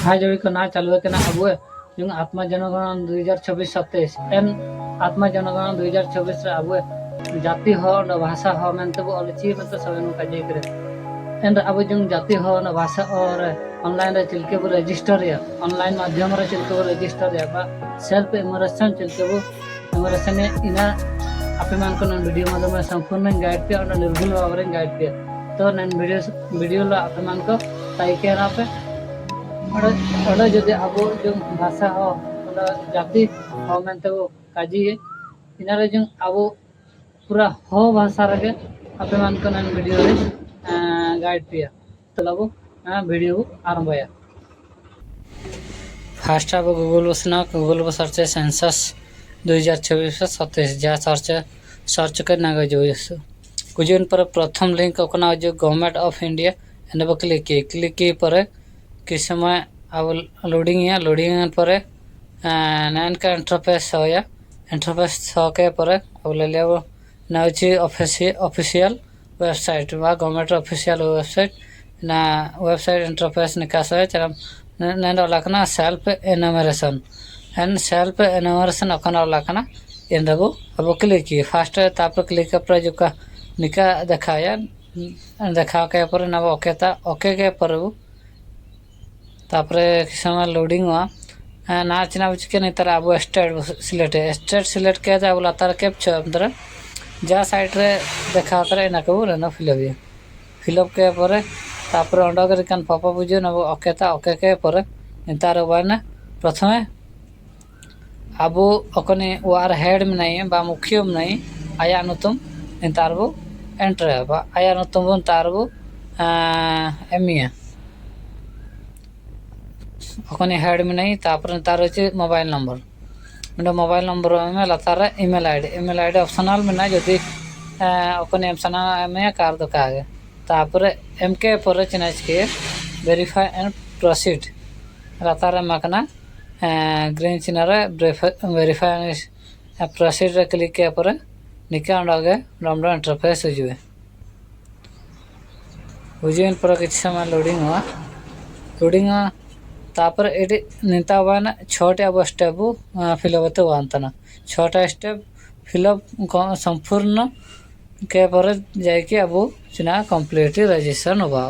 हाँ जोड़ी को ना चालू के ना अब जो आत्मा जनगणना 2026-27 एन आत्मा जनगणना 2024 अब जाति हो भाषा हो मेनते वो अलची मतलब सब का जे करे एन अब जो जाति हो भाषा और ऑनलाइन रे चिलके वो रजिस्टर या ऑनलाइन माध्यम रे चिलके वो रजिस्टर या बा सेल्फ इमर्शन चिलके वो इमर्शन इना आपे मान को वीडियो माध्यम संपूर्ण गाइड पे और निर्भुल भाव रे गाइड पे तो नन वीडियो ला आपे मान को ताइके ना पे और जो अब जो भाषा हो जाति हो मेनते वो काजी इना रे जो अब पूरा हो भाषा रे आपे मान को नन वीडियो रे गाइड पे तो लगो वीडियो आरंभया फास्ट अब गूगल बसना गूगल पर सर्च सेंसस 2026-27 जा सर्च करना जो कुछ पर प्रथम लिंक अपना जो गवर्नमेंट ऑफ इंडिया एने पर क्लिक किए पर किस समय अब लोडिंग पर नैन का इंटरफेस हो या इंटरफेस हो के पर अब ले लिया ना ऑफिशियल वेबसाइट व गवर्नमेंट ऑफिशियल वेबसाइट ना वेबसाइट इंटरफेस निकास है चला नैन लखना self enumeration and self enumeration अखन लखना इन दबो अब क्लिक किए फास्ट तापर क्लिक पर जो का निका दिखाया देखा के पर ना ओके के पर तापरे समय लोडिंग हुआ ना चिना बुझके नहीं तारा अब स्टेट सिलेक्ट किया जाए बोला तार कैप्चर अंदर जा साइड रे देखा करे ना को ना फिलअप के पर तापर अंडा के पापा बुझे ना ओके के पर तार ना प्रथमे अब अकने वार हेड में नहीं बा मुख्य में नहीं आया नुतुम तार बो एंटर है बा आया नुतुम बन तार बो एमिया अखनी हेड में नहीं तापर तार होचे मोबाइल मोबाइल नंबर में लतार ईमेल आईडी ऑप्शनल में ना जदि अखनी एम सना में कार दो कागे तापर एम के पर चिनाच के वेरीफाई एंड प्रोसीड लतार मकना ग्रीन चिन्ह वेरीफाई प्रोसीड रे क्लिक के पर निका अंडागे डमडा इंटरफेस हुए पर किसी समय लोडिंग हुआ तापर ये निता ना 6टे अब स्टेप फिलअप अंतना 6टा स्टेप फिलअप संपूर्ण के पर जाकि अब चिना कम्प्लीट रजिस्ट्रेशन हुआ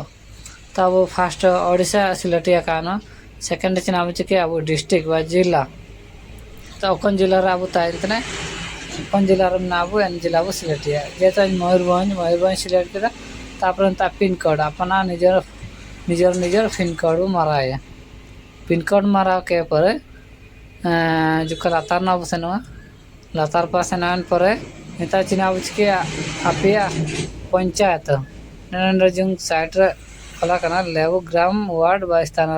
तो अब फास्ट ओडिशा सिलेक्ट कान सेकेंड चिना बुझे अब डिस्ट्रिक्ट बा जिला तो अकन जिला अब तहतना अकन जिला अब एन जिला अब सिलेक्ट जेहेतु मयूरभंज सिलेक्ट किया तापर पिन कोड अपना निजर पिन कोड मारा पिन कोड मारा के पर जो लातार ना बसे लातार पास पर नेता चिना बुझके आपे पंचायत जो साइड रे लेबो ग्राम वार्ड बा स्थान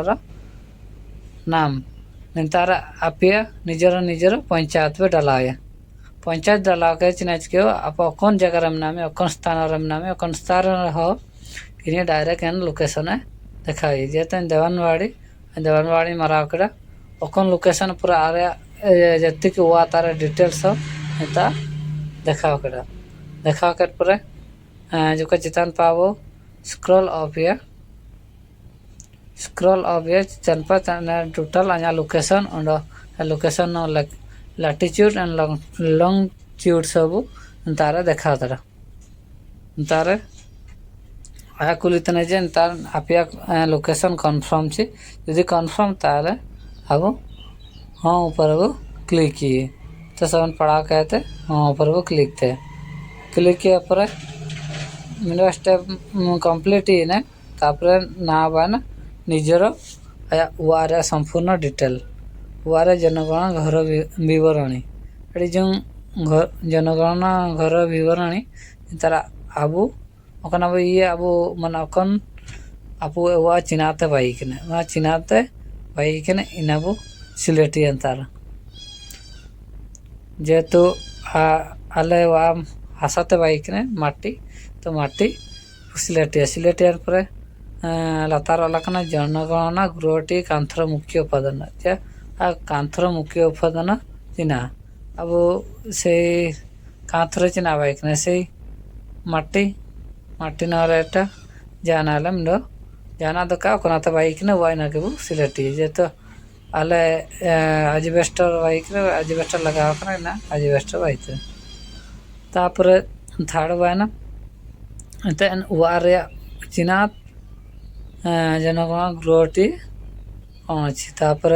नाम नेतार आपे निजर पंचायत पे डलाया पंचायत डला के चिना के आप अकन जगह नामे अकन स्थान नामे अकन स्थान हो इन डायरेक्ट एन लोकेशन देखा जेते देवानवाड़ी मरावकड़ा अकन लोकेशन पूरा जति की हुआ तार डिटेल्स नेता देखा कर पर जो का चितान पावो स्क्रॉल ऑफ जनपद टोटल अना location location latitude and longitude सब तार देखा तार आया कुलितने जे तार आपे लोकेशन कन्फर्म छी यदि कन्फर्म तार अब हाँ ऊपर वो क्लिक किए तो सब पढ़ा कहते हाँ ऊपर वो क्लिक किया पर मेरा स्टेप कंप्लीट ही ना तापर ना बाना निजर आया वारे संपूर्ण डिटेल वारे जनगणना घर विवरणी ये जो जनगणना घर विवरणी तार अब अकन अब ये अब मन अकन अब वा चिनाते बाइकने इन अब सिलेक्ट तार जेहेतु आले वा हासाते बाइकने माटी तो माटी सिलेक्ट पर लातार अलकना जनगणना गृहटी कांथर मुख्य उपादान कांथर मुख्य उपादान चिन्हा अब से कांथर चिन्हा बाइकने से माटी माटी नरेटा जाना जाना दो का कोनाते बाइक ने वाइना के बु सिलेक्ट जे तो आले एजबेस्टर बाइक रे एजबेस्टर लगाव कना ना एजबेस्टर बाइक तापर थर्ड वाइना एते वारे चिना जनगण ग्रोटी अच्छी तापर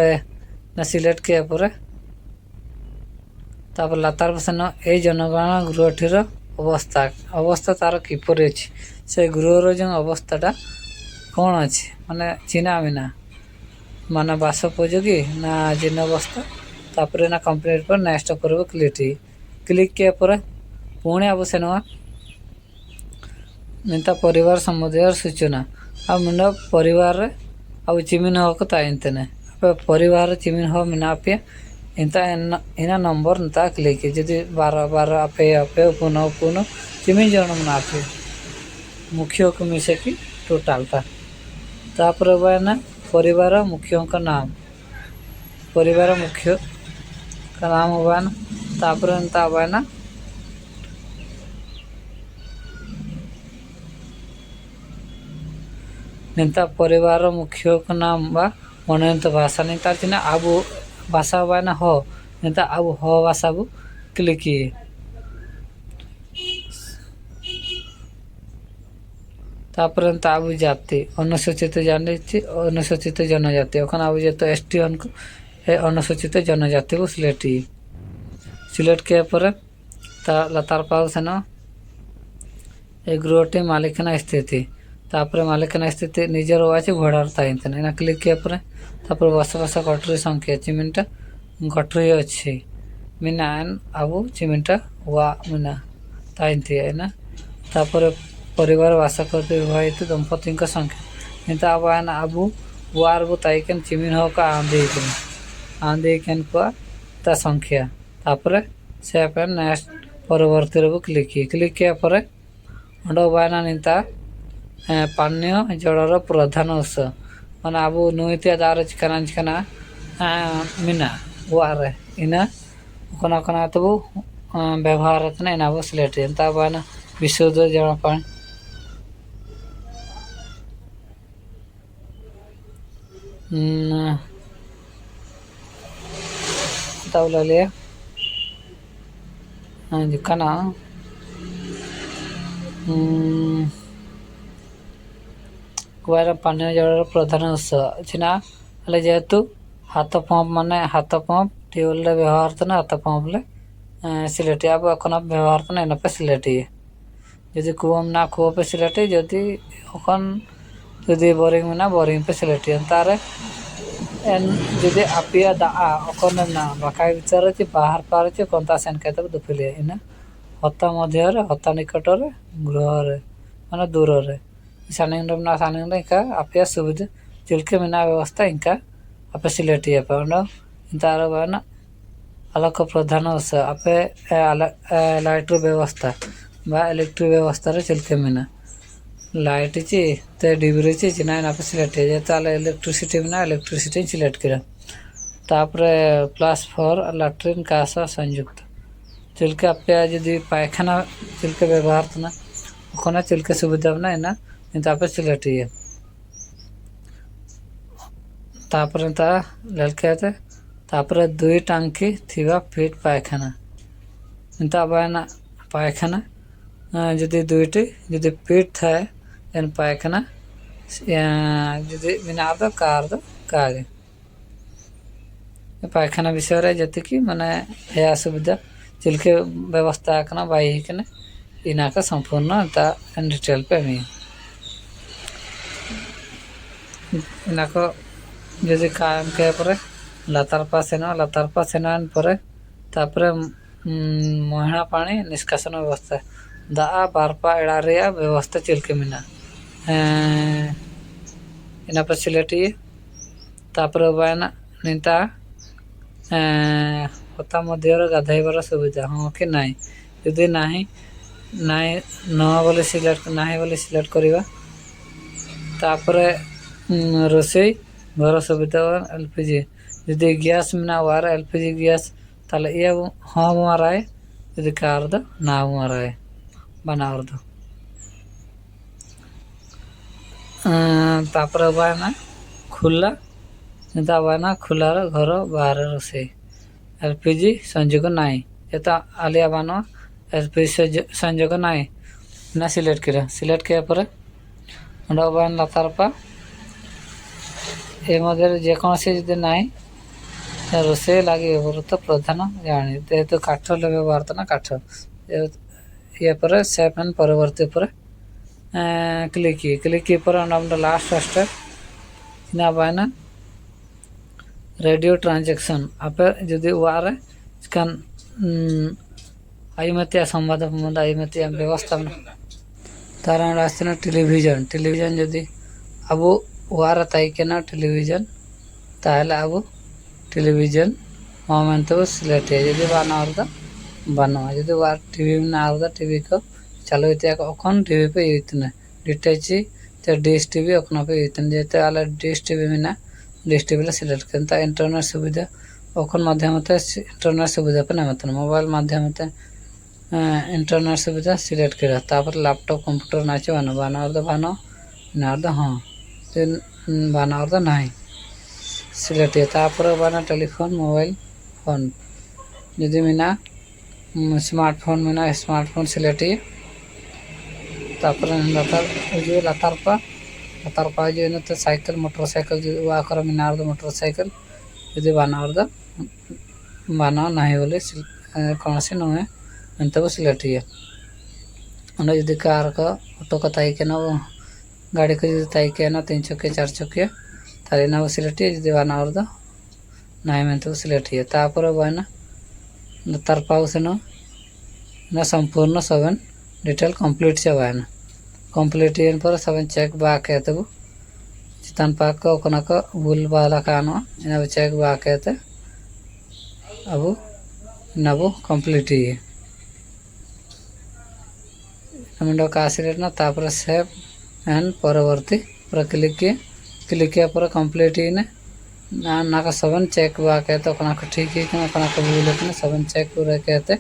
ना सिलेक्ट किया पर तापर लातार पसन ए जनगण गृहटीर अवस्था अवस्था तार किपर अच्छी से गृहर जो अवस्थाटा कौन अच्छी माने चिना मिना माने बासोपयोगी ना जीर्ण अवस्था तापर ना कंप्लीट पर नेक्स्ट कर क्लिक किया पर पुणे अब से निता परिवार संबंधी सूचना आ मुंड परिवार अब चिमिन हक ताइंतने परिवार चिमिन हो मिना पे इंता इना नंबर निता क्लिक जदि 12 आपे आपे पुनः पुनः चिमिन जन मना पे मुख्य को मिसे की टोटल ता तापर बायना परिवार मुख्यों का नाम परिवार मुख्य का नाम बायना तापर इंता बायना निता परिवार मुख्य का नाम बा मनंत भाषा निता चिना अब भाषा बायना हो निता अब हो भाषा बु क्लिक किए तापर अब जाति अनुसूचित जनजाति ओखान अब जो एसटी अनुसूचित जनजाति को सिलेक्ट किया पर लतार पाव सेन गृहटी मालिकाना स्थिति तापर मालिकाना स्थिति निजर अच्छे घोड़ार ताइंतने ना क्लिक किया पर तापर बसवास गठरी संख्या चिमिनटा गठरी अच्छी मीना अब चिमिनटा वा मीना ताइंती है ना तापर परिवार वास करते विवाहित दंपति संख्या इंता अब अब वार बो ताइकन चिमिन हो का आंधी को ता संख्या तापर से नेक्स्ट परवर्ती रे क्लिक किया पर अंडो बायना निता पानीय जलर प्रधान उत्स माने अब नुईतिया दार चिकना मीना वारे इना कोना कोना तो व्यवहार इना अब सिलेक्ट इंता बायना विशुद्ध जल पानी तवला लिया हाँ जी कना पानी जल प्रधान उत्स चिना जेहेतु हाथ पंप माने हाथ पंप ट्यूबवेल व्यवहार हाथ पंप सिलेक्ट अब व्यवहार इन पे सिलेक्ट जदि कुआ ना कुआ पे सिलेक्ट जदि जदि बोरिंग में ना बोरिंग पे सिलेक्ट तार जदि आपिया दा ना बाका विचार बाहर पार कंता सेन कहते दुफिले इना हता मध्य हता निकट गृह माने दूर सानिंग ना सानिंग इंका आपिया सुविधा चिल्के मिना व्यवस्था इंका आपे सिलेक्ट तार बाना अलग प्रधान उत्स आपे लाइट व्यवस्था बा इलेक्ट्रिक व्यवस्था चिल्के मिना लाइट ते डिब्री चिना आप सिलेक्ट इलेक्ट्रिसिटी में इलेक्ट्रिसिटी सिलेक्ट करा तापर प्लस फॉर लैट्रिन कास संयुक्त चिल्के आपे जदि पायखाना चिल्के व्यवहार ना चिल्के सुविधा ना इना आप सिलेक्ट तापर ललके तापर 2 टांकी थिबा फिट पायखाना इंता बायना पायखाना जदि 2टी जदि फिट थाए एन पायखाना जदि मिना कार कागे पायखाना विषय जति कि माने या सुविधा चिल्के व्यवस्था करना बाई कने इना का संपूर्ण ता डिटेल पे मी इना को जदि काम के पर लातार पास पर तापर महिला पानी निष्कासन व्यवस्था दा बारपा एड़ा रे व्यवस्था चिल्के मिना इना पर सिलेक्ट तापर बायना निता हता मध्य गाधैबार सुविधा हाँ कि नाई यदि नाही न बोले सिलेक्ट करवा तापर रोसई घर सुविधा एलपीजी जदि गैस मिना वार एलपीजी गैस ताले ये हाँ माराए जदि कार दो ना माराए बनावर दो तापर बायना खुला चिंता बायना खुलार घर बाहर रोसे एलपीजी संजोग नाई जेता आलिया बानो एलपीजी संजोग नाई ना सिलेक्ट किया पर अंडा बायन लातारपा ए मध्य जेकोसी जदि नाई रोसे लगे व्यवहृत प्रधान जानी जेहेतु काठ व्यवहार ना काठ ये पर सेफ एंड परवर्ती पर क्लिक पर लास्ट स्टेप ना बायना रेडियो ट्रांजेक्शन आप जुदी वारे चिकन अयुमतिया संवाद अयुमतिया व्यवस्था तार आसना टेलीविजन जदि अब वार तैकेना टेलीविजन ताहले अब टेलीविजन मोमेंट सिलेक्ट जदि बाना जदि वार टीवी में आदा टीवी को चालू अखन टीवी पे यूतना डिटेची तो डिश टीवी अखन पे यूतना जेते आले डिश टीवी में डिश टीवी सिलेक्ट करता इंटरनेट सुविधा अखन माध्यमते इंटरनेट सुविधा पे नामतन मोबाइल माध्यमते इंटरनेट सुविधा सिलेक्ट करा तापर लैपटॉप कंप्यूटर नाचे बाना हाँ बाना नहीं सिलेक्ट तापर बाना टेलीफोन मोबाइल फोन जदि Meena smartphone Meena smartphone select तापर लातार पा जो तो cycle motorcycle walker Meena motorcycle जदि बाना नहीं बोले कौन सी नुए अंत सिलेक्ट जदि कार को ऑटो को तैकेना गाड़ी को जदि तैकेना 3 चक्किया 4 चक्किया ताली ना सिलेक्ट जदि बाना नहीं मेंत सिलेक्ट तापर बायना तार पाउसन ना संपूर्ण 7 डिटेल कंप्लीट चाबायना कंप्लीट पर 7 चेक बाकेतब चितान पाक को बुल बाला कानो इन चेक बाकेते अब नबो कंप्लीट मिनट का सिलेक्ट ना तापर सेव एंड परवर्ती पर क्लिक पर कंप्लीट ना 7 चेक बाकेते ठीक है भूल 7 चेक पूरा कहते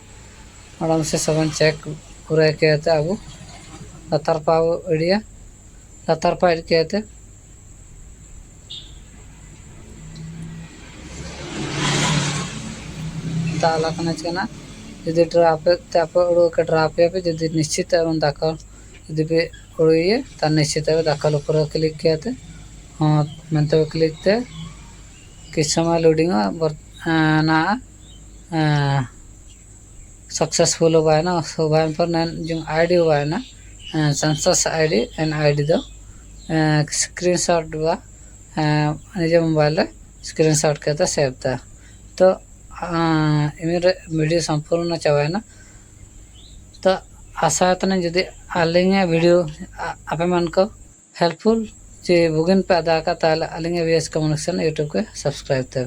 आराम से 7 चेक पूरा कहते अब लातार पाव इडिया लातार पा कहते तालाकना जदि ड्राप ड्राप जदि निश्चित दाखल जदि भी उड़िए तार निश्चित दाखल ऊपर क्लिक कहते हाँ मेंत क्लिक थे किस समय लोडिंग ना सक्सेसफुल हुआ है ना हुआ पर जो आईडी हुआ है ना सेंसस आईडी एंड आईडी दो स्क्रीनशॉट हुआ निजे मोबाइल स्क्रीनशॉट कहते सेव था तो इमेरे वीडियो संपूर्ण चाबा ना तो आशा है जदि आलिंग वीडियो आपे मन को हेल्पफुल जे बुगिन पे अदा का ताले आलिंग वीएस कम्युनिकेशन यूट्यूब के सब्सक्राइब थे।